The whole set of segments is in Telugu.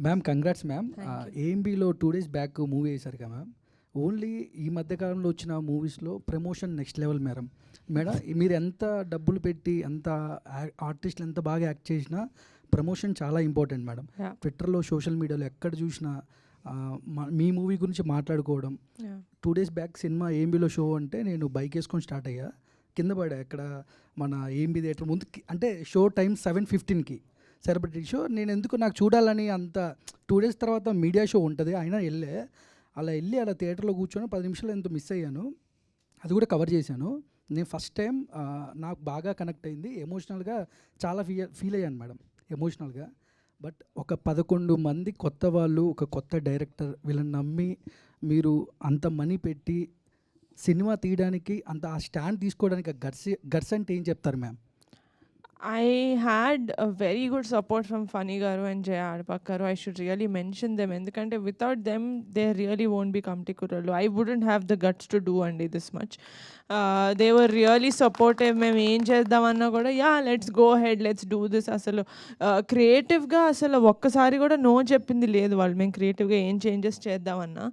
Ma'am congrats ma'am. Thank you. ఏఎంబీలో 2 days back movie వేశారు కదా మ్యామ్. ఓన్లీ ఈ మధ్యకాలంలో వచ్చిన మూవీస్లో promotion next level madam. Madam మీరు ఎంత డబ్బులు పెట్టి ఎంత ఆర్టిస్టులు ఎంత బాగా యాక్ట్ చేసినా ప్రమోషన్ చాలా ఇంపార్టెంట్ మేడం. Yeah. ట్విట్టర్లో సోషల్ మీడియాలో ఎక్కడ చూసినా మీ మూవీ గురించి మాట్లాడుకోవడం. Yeah. 2 days బ్యాక్ సినిమా ఏఎంబీలో షో అంటే నేను బైక్ వేసుకొని స్టార్ట్ అయ్యా, కింద పడా ఎక్కడ మన ఏఎంబీ థియేటర్ ముందు. అంటే షో టైం 7:15కి సెలబ్రిటీ షో. నేను ఎందుకు నాకు చూడాలని అంత 2 days తర్వాత మీడియా షో ఉంటుంది అయినా వెళ్ళి అలా థియేటర్లో కూర్చొని 10 నిమిషాలు ఎంతో మిస్ అయ్యాను. అది కూడా కవర్ చేశాను. నేను ఫస్ట్ టైం నాకు బాగా కనెక్ట్ అయింది, ఎమోషనల్గా చాలా ఫీల్ అయ్యాను మేడం, ఎమోషనల్గా. బట్ ఒక 11 మంది కొత్త వాళ్ళు, ఒక కొత్త డైరెక్టర్, వీళ్ళని నమ్మి మీరు అంత మనీ పెట్టి సినిమా తీయడానికి అంత ఆ స్టాండ్ తీసుకోవడానికి గట్స్ అంటే ఏం చెప్తారు ma'am? I had a very good support from Funny Garu and Jaya Arpak Garu. I should really mention them. Endukante without them, they really won't be Kamti Kurallu. I wouldn't have the guts to do andi this much. They were really supportive. Mem em cheddam kuda, yeah, let's go ahead, let's do this. Asalu creative ga asalu okkasari kuda no cheppindi ledhu vallu. Mem creative ga em changes cheddam anna.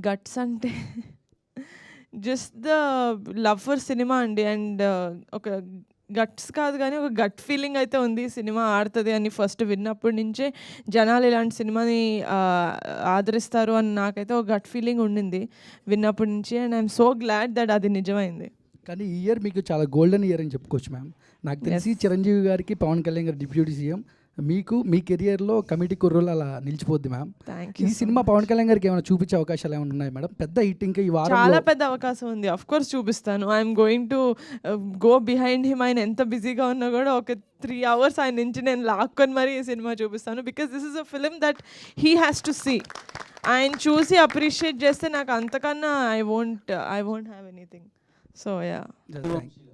Guts ante just the love for cinema andi, and oka guts కాదు కానీ ఒక గట్ ఫీలింగ్ అయితే ఉంది సినిమా ఆడుతుంది అని. ఫస్ట్ విన్నప్పటి నుంచే జనాలు ఇలాంటి సినిమాని ఆదరిస్తారు అని నాకైతే ఒక గట్ ఫీలింగ్ ఉండింది విన్నప్పటి నుంచి. And I'm so glad that అది నిజమైంది. కానీ ఈ ఇయర్ మీకు చాలా గోల్డెన్ ఇయర్ అని చెప్పుకోవచ్చు మ్యామ్. నాకు తెలిసి చిరంజీవి గారికి, పవన్ కళ్యాణ్ గారు డిప్యూటీ సీఎం, మీకు మీ కెరియర్లో కమిటీ కుర్రోలు అలా నిలిచిపోద్ది మ్యామ్. ఈ సినిమా పవన్ కళ్యాణ్ గారికి ఏమైనా చూపించే అవకాశాలు ఏమైనా ఉన్నాయి మేడం? పెద్ద హిట్ ఇంకా ఈ వారం చాలా పెద్ద అవకాశం ఉంది. అఫ్ కోర్స్ చూపిస్తాను. I'm going to go behind him. ఆయన ఎంత బిజీగా ఉన్నా కూడా ఒక 3 hours ఆయన నుంచి నేను లాక్కొని మరీ ఈ సినిమా చూపిస్తాను. Because this is a film that he has to see. ఆయన చూసి అప్రిషియేట్ చేస్తే నాకు అంతకన్నా I won't have anything. So yeah.